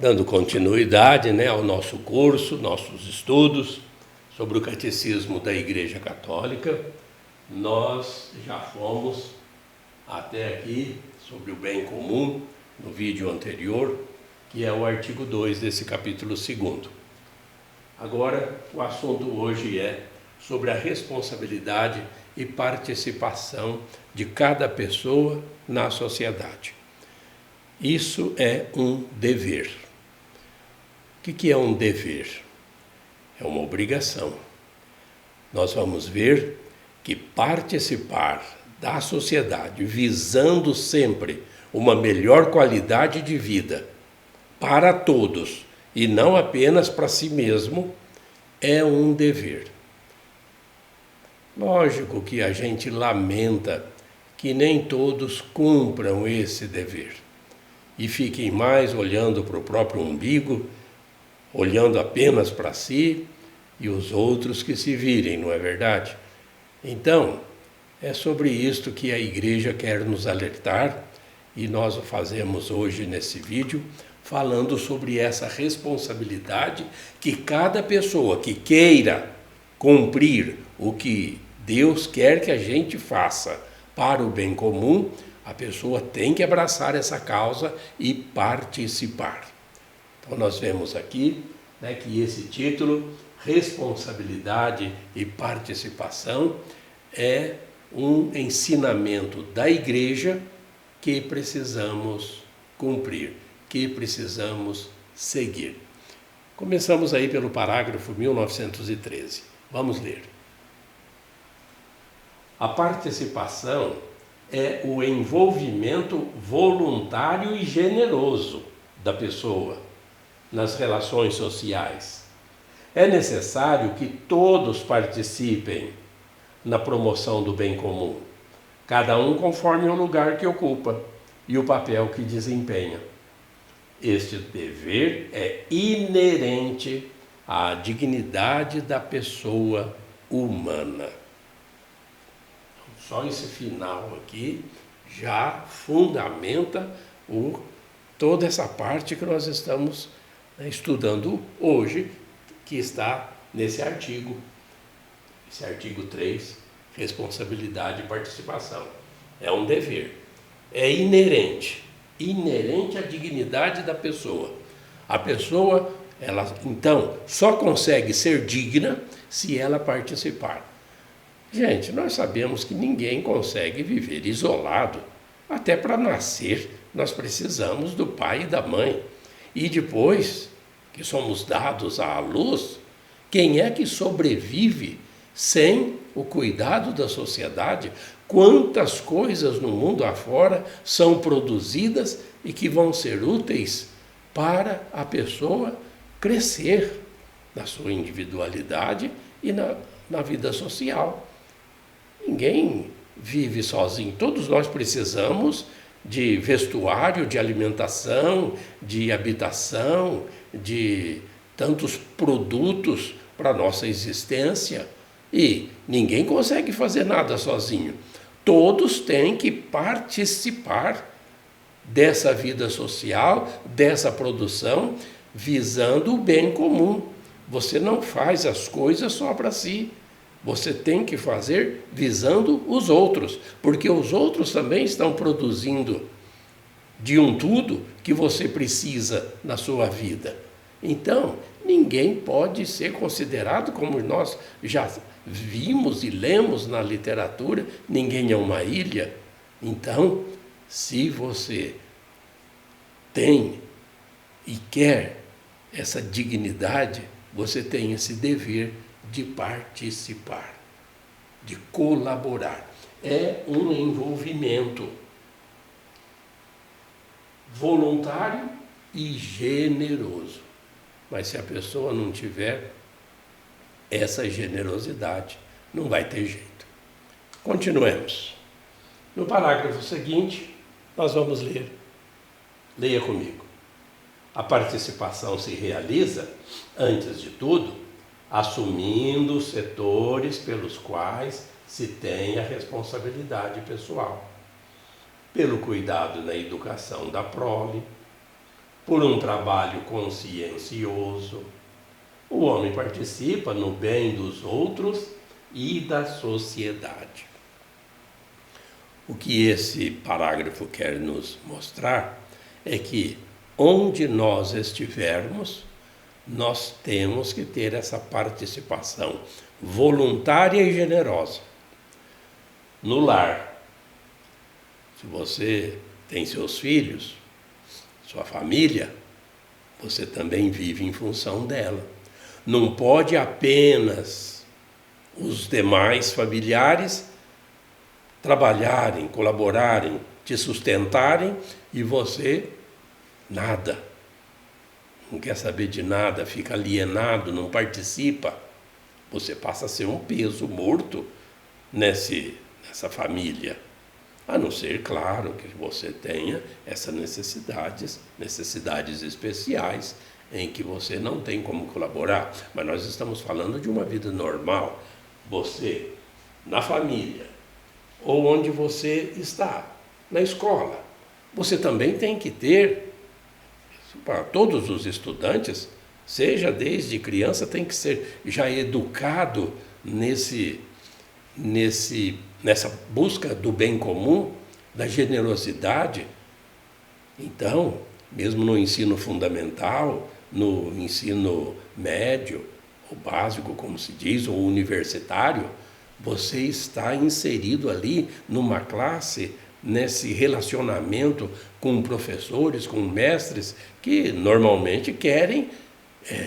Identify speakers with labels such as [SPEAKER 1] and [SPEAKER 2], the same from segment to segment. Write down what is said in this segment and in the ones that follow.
[SPEAKER 1] Dando continuidade, ao nosso curso, nossos estudos sobre o Catecismo da Igreja Católica, nós já fomos até aqui sobre o bem comum, no vídeo anterior, que é o artigo 2 desse capítulo 2. Agora, o assunto hoje é sobre a responsabilidade e participação de cada pessoa na sociedade. Isso é um dever. O que é um dever? É uma obrigação. Nós vamos ver que participar da sociedade visando sempre uma melhor qualidade de vida para todos e não apenas para si mesmo é um dever. Lógico que a gente lamenta que nem todos cumpram esse dever e fiquem mais olhando para o próprio umbigo, olhando apenas para si e os outros que se virem, não é verdade? Então, é sobre isto que a Igreja quer nos alertar e nós o fazemos hoje nesse vídeo, falando sobre essa responsabilidade que cada pessoa que queira cumprir o que Deus quer que a gente faça para o bem comum, a pessoa tem que abraçar essa causa e participar. Então nós vemos aqui que esse título, Responsabilidade e Participação, é um ensinamento da Igreja que precisamos cumprir, que precisamos seguir. Começamos aí pelo parágrafo 1913. Vamos ler. A participação é o envolvimento voluntário e generoso da pessoa nas relações sociais. É necessário que todos participem na promoção do bem comum, cada um conforme o lugar que ocupa e o papel que desempenha. Este dever é inerente à dignidade da pessoa humana. Só esse final aqui já fundamenta toda essa parte que nós estamos estudando hoje, que está nesse artigo, esse artigo 3, responsabilidade e participação. É um dever, é inerente à dignidade da pessoa. A pessoa, ela então só consegue ser digna se ela participar. Gente, nós sabemos que ninguém consegue viver isolado. Até para nascer, nós precisamos do pai e da mãe. E depois que somos dados à luz, quem é que sobrevive sem o cuidado da sociedade? Quantas coisas no mundo afora são produzidas e que vão ser úteis para a pessoa crescer na sua individualidade e na vida social. Ninguém vive sozinho, todos nós precisamos de vestuário, de alimentação, de habitação, de tantos produtos para a nossa existência. E ninguém consegue fazer nada sozinho. Todos têm que participar dessa vida social, dessa produção, visando o bem comum. Você não faz as coisas só para si. Você tem que fazer visando os outros, porque os outros também estão produzindo de um tudo que você precisa na sua vida. Então, ninguém pode ser considerado, como nós já vimos e lemos na literatura, ninguém é uma ilha. Então, se você tem e quer essa dignidade, você tem esse dever de participar, de colaborar. É um envolvimento voluntário e generoso. Mas se a pessoa não tiver essa generosidade, não vai ter jeito. Continuemos. No parágrafo seguinte, nós vamos ler. Leia comigo. A participação se realiza, antes de tudo, assumindo os setores pelos quais se tem a responsabilidade pessoal, pelo cuidado na educação da prole, por um trabalho consciencioso. O homem participa no bem dos outros e da sociedade. O que esse parágrafo quer nos mostrar é que onde nós estivermos, nós temos que ter essa participação voluntária e generosa. No lar, se você tem seus filhos, sua família, você também vive em função dela. Não pode apenas os demais familiares trabalharem, colaborarem, te sustentarem e você nada. Não quer saber de nada, fica alienado, não participa. Você passa a ser um peso morto nessa família. A não ser, claro, que você tenha essas necessidades especiais em que você não tem como colaborar. Mas nós estamos falando de uma vida normal. Você, na família, ou onde você está, na escola, você também tem que ter, para todos os estudantes, seja desde criança, tem que ser já educado nessa busca do bem comum, da generosidade. Então, mesmo no ensino fundamental, no ensino médio, ou básico, como se diz, ou universitário, você está inserido ali numa classe, nesse relacionamento com professores, com mestres, que normalmente querem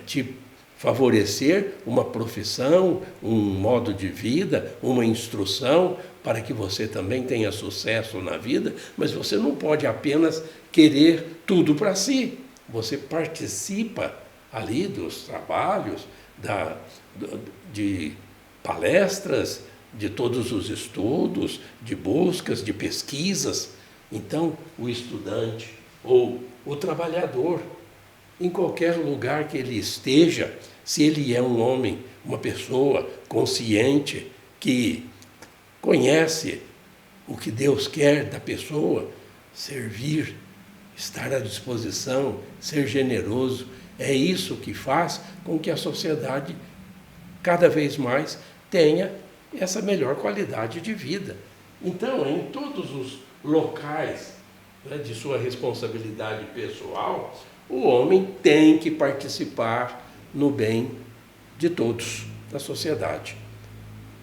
[SPEAKER 1] te favorecer uma profissão, um modo de vida, uma instrução, para que você também tenha sucesso na vida, mas você não pode apenas querer tudo para si. Você participa ali dos trabalhos, de palestras, de todos os estudos, de buscas, de pesquisas. Então, o estudante ou o trabalhador, em qualquer lugar que ele esteja, se ele é um homem, uma pessoa consciente, que conhece o que Deus quer da pessoa, servir, estar à disposição, ser generoso, é isso que faz com que a sociedade cada vez mais tenha essa melhor qualidade de vida. Então, em todos os locais, né, de sua responsabilidade pessoal, o homem tem que participar no bem de todos, da sociedade.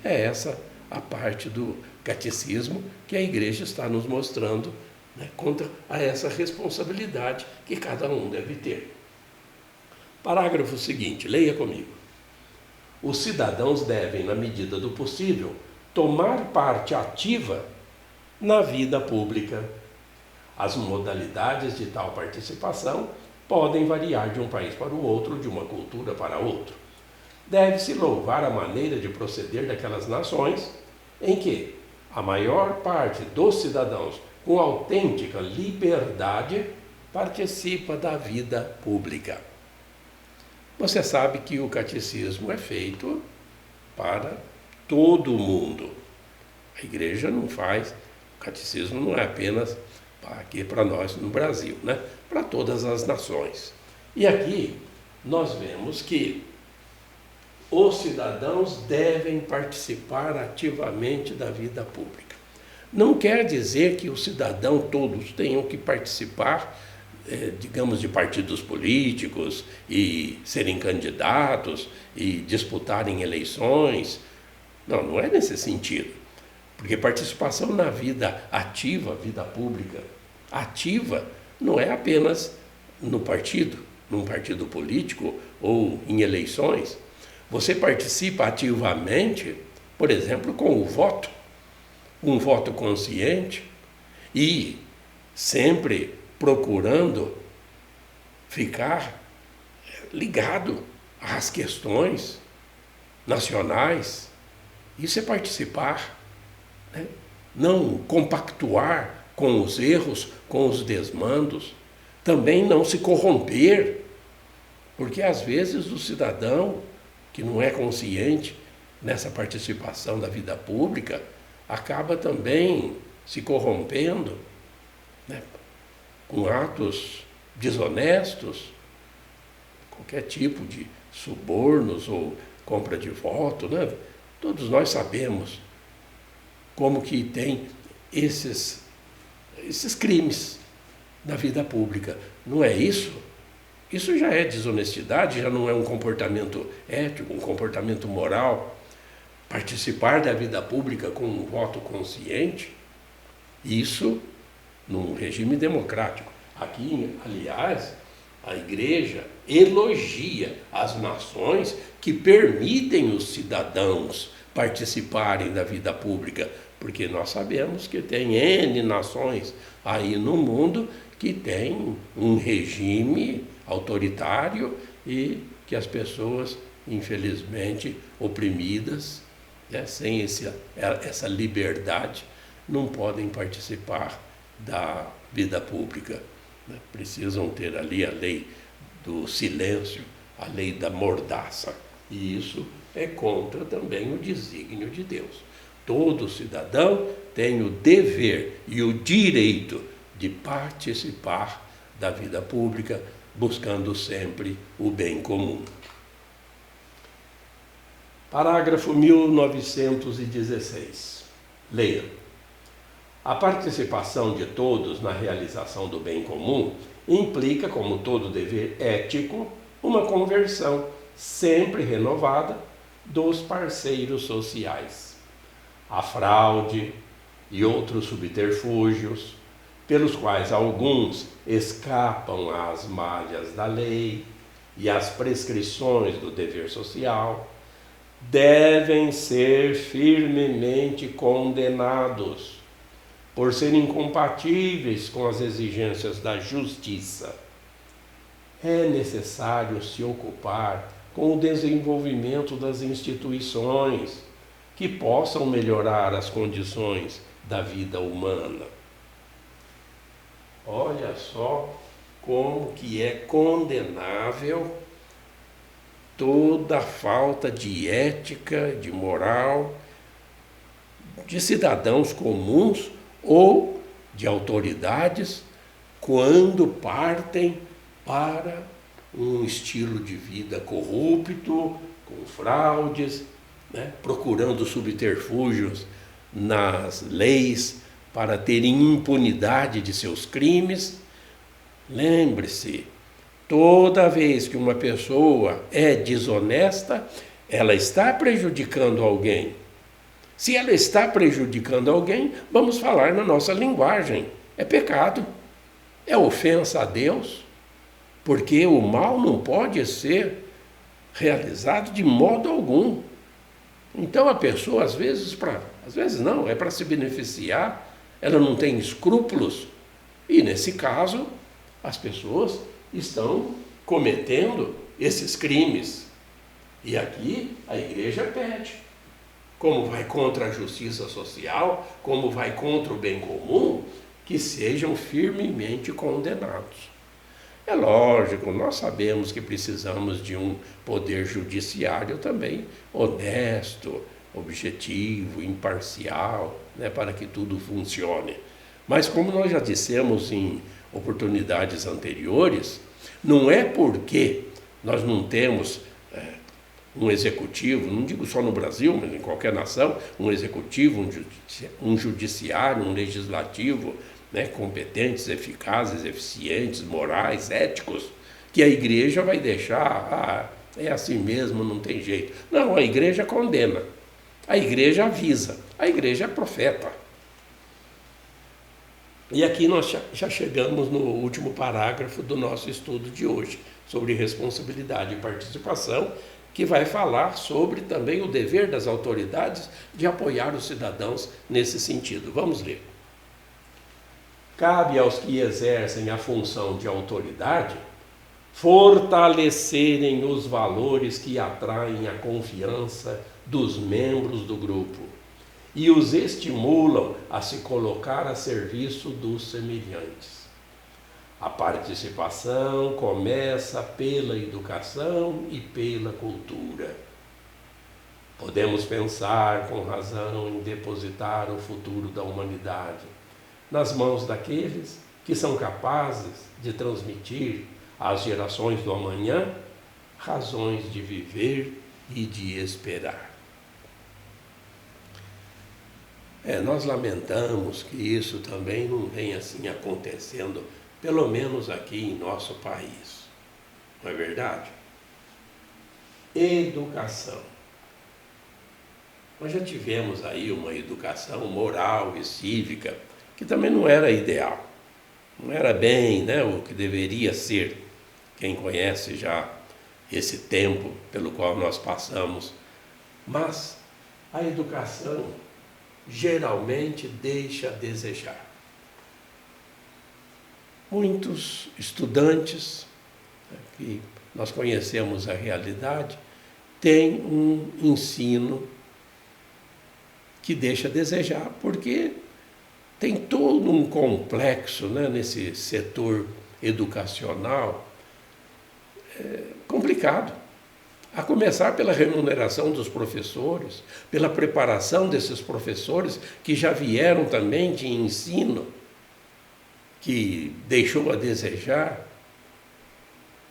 [SPEAKER 1] É essa a parte do catecismo que a Igreja está nos mostrando, né, contra a essa responsabilidade que cada um deve ter. Parágrafo seguinte, leia comigo. Os cidadãos devem, na medida do possível, tomar parte ativa na vida pública. As modalidades de tal participação podem variar de um país para o outro, de uma cultura para outra. Deve-se louvar a maneira de proceder daquelas nações em que a maior parte dos cidadãos, com autêntica liberdade, participa da vida pública. Você sabe que o catecismo é feito para todo mundo. A Igreja não faz, o catecismo não é apenas aqui para nós no Brasil, né? Para todas as nações. E aqui nós vemos que os cidadãos devem participar ativamente da vida pública. Não quer dizer que os cidadãos todos tenham que participar, digamos, de partidos políticos e serem candidatos e disputarem eleições. Não, não é nesse sentido. Porque participação na vida ativa, vida pública ativa, não é apenas no partido, num partido político ou em eleições. Você participa ativamente, por exemplo, com o voto, um voto consciente e sempre procurando ficar ligado às questões nacionais. Isso é participar, né? Não compactuar com os erros, com os desmandos, também não se corromper, porque às vezes o cidadão que não é consciente nessa participação da vida pública acaba também se corrompendo, né, com atos desonestos, qualquer tipo de subornos ou compra de voto, né? Todos nós sabemos como que tem esses crimes na vida pública. Não é isso? Isso já é desonestidade, já não é um comportamento ético, um comportamento moral. Participar da vida pública com um voto consciente, isso num regime democrático. Aqui, aliás, a Igreja elogia as nações que permitem os cidadãos participarem da vida pública, porque nós sabemos que tem N nações aí no mundo que tem um regime autoritário e que as pessoas, infelizmente, oprimidas, né, sem essa liberdade, não podem participar da vida pública. Né? Precisam ter ali a lei do silêncio, a lei da mordaça. E isso é contra também o desígnio de Deus. Todo cidadão tem o dever e o direito de participar da vida pública, buscando sempre o bem comum. Parágrafo 1916. Leia. A participação de todos na realização do bem comum implica, como todo dever ético, uma conversão sempre renovada dos parceiros sociais. A fraude e outros subterfúgios, pelos quais alguns escapam às malhas da lei e às prescrições do dever social, devem ser firmemente condenados, por serem incompatíveis com as exigências da justiça. É necessário se ocupar com o desenvolvimento das instituições que possam melhorar as condições da vida humana. Olha só como que é condenável toda falta de ética, de moral, de cidadãos comuns ou de autoridades quando partem para um estilo de vida corrupto, com fraudes, né, procurando subterfúgios nas leis para terem impunidade de seus crimes. Lembre-se, toda vez que uma pessoa é desonesta, ela está prejudicando alguém. Se ela está prejudicando alguém, vamos falar na nossa linguagem. É pecado, é ofensa a Deus, porque o mal não pode ser realizado de modo algum. Então a pessoa, às vezes não, é para se beneficiar, ela não tem escrúpulos. E nesse caso, as pessoas estão cometendo esses crimes. E aqui a Igreja pede. Como vai contra a justiça social, como vai contra o bem comum, que sejam firmemente condenados. É lógico, nós sabemos que precisamos de um poder judiciário também honesto, objetivo, imparcial, né, para que tudo funcione. Mas como nós já dissemos em oportunidades anteriores, não é porque nós não temos um executivo, não digo só no Brasil, mas em qualquer nação, um executivo, um judiciário, um legislativo, né, competentes, eficazes, eficientes, morais, éticos, que a Igreja vai deixar, é assim mesmo, não tem jeito. Não, a Igreja condena, a Igreja avisa, a Igreja é profeta. E aqui nós já chegamos no último parágrafo do nosso estudo de hoje, sobre responsabilidade e participação, que vai falar sobre também o dever das autoridades de apoiar os cidadãos nesse sentido. Vamos ler. Cabe aos que exercem a função de autoridade fortalecerem os valores que atraem a confiança dos membros do grupo e os estimulam a se colocar a serviço dos semelhantes. A participação começa pela educação e pela cultura. Podemos pensar com razão em depositar o futuro da humanidade nas mãos daqueles que são capazes de transmitir às gerações do amanhã razões de viver e de esperar. Nós lamentamos que isso também não venha assim acontecendo, pelo menos aqui em nosso país. Não é verdade? Educação. Nós já tivemos aí uma educação moral e cívica que também não era ideal. Não era bem, o que deveria ser. Quem conhece já esse tempo pelo qual nós passamos. Mas a educação geralmente deixa a desejar. Muitos estudantes, que nós conhecemos a realidade, têm um ensino que deixa a desejar, porque tem todo um complexo nesse setor educacional complicado. A começar pela remuneração dos professores, pela preparação desses professores que já vieram também de ensino, que deixou a desejar.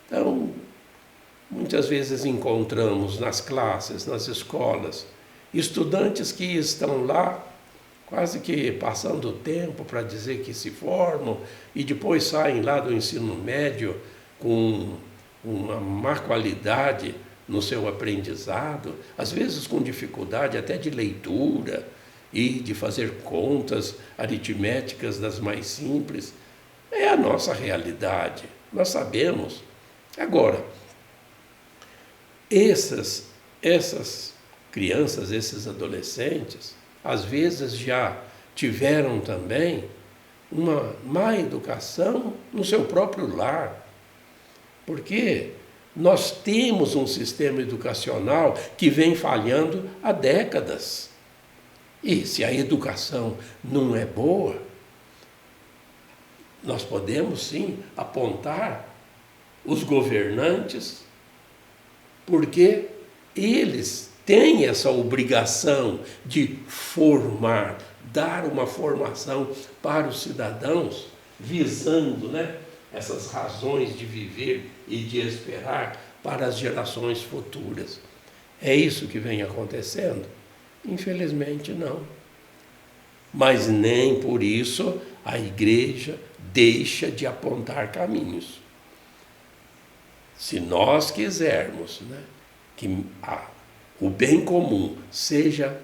[SPEAKER 1] Então, muitas vezes encontramos nas classes, nas escolas, estudantes que estão lá quase que passando o tempo para dizer que se formam e depois saem lá do ensino médio com uma má qualidade no seu aprendizado, às vezes com dificuldade até de leitura e de fazer contas aritméticas das mais simples. É a nossa realidade, nós sabemos. Agora, essas crianças, esses adolescentes, às vezes já tiveram também uma má educação no seu próprio lar, porque nós temos um sistema educacional que vem falhando há décadas. E se a educação não é boa, nós podemos sim apontar os governantes, porque eles têm essa obrigação de formar, dar uma formação para os cidadãos, visando essas razões de viver e de esperar para as gerações futuras. É isso que vem acontecendo? Infelizmente não. Mas nem por isso a igreja deixa de apontar caminhos. Se nós quisermos que o bem comum seja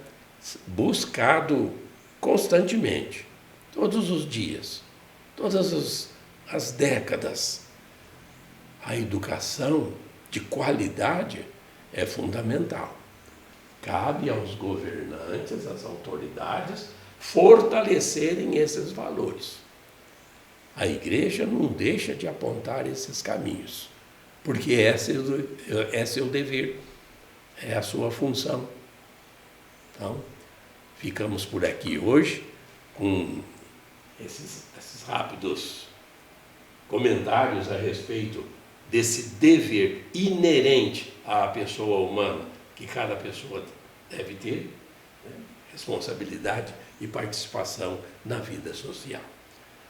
[SPEAKER 1] buscado constantemente, todos os dias, todas as décadas, a educação de qualidade é fundamental. Cabe aos governantes, às autoridades, fortalecerem esses valores. A igreja não deixa de apontar esses caminhos, porque é seu dever, é a sua função. Então, ficamos por aqui hoje com esses rápidos comentários a respeito desse dever inerente à pessoa humana, que cada pessoa deve ter, responsabilidade e participação na vida social.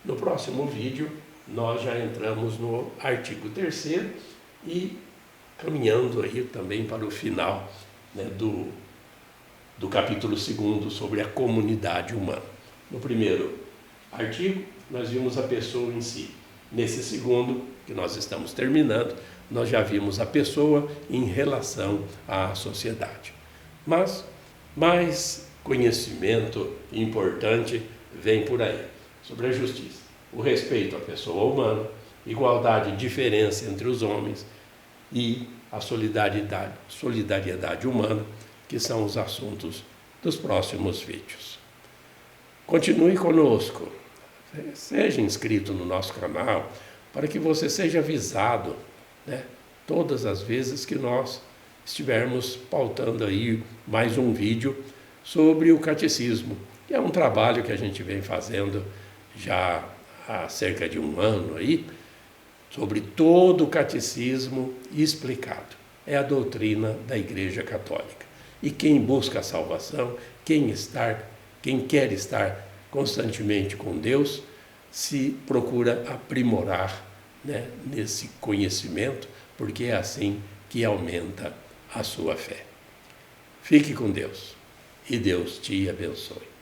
[SPEAKER 1] No próximo vídeo, nós já entramos no artigo 3º e caminhando aí também para o final do capítulo 2º sobre a comunidade humana. No primeiro artigo, nós vimos a pessoa em si. Nesse segundo, que nós estamos terminando, nós já vimos a pessoa em relação à sociedade. Mas mais conhecimento importante vem por aí, sobre a justiça, o respeito à pessoa humana, igualdade e diferença entre os homens e a solidariedade humana, que são os assuntos dos próximos vídeos. Continue conosco, seja inscrito no nosso canal, para que você seja avisado todas as vezes que nós estivermos pautando aí mais um vídeo sobre o catecismo, que é um trabalho que a gente vem fazendo já há cerca de um ano aí, sobre todo o catecismo explicado. É a doutrina da Igreja Católica. E quem busca a salvação, quem quer estar constantemente com Deus, se procura aprimorar, né, nesse conhecimento, porque é assim que aumenta a sua fé. Fique com Deus e Deus te abençoe.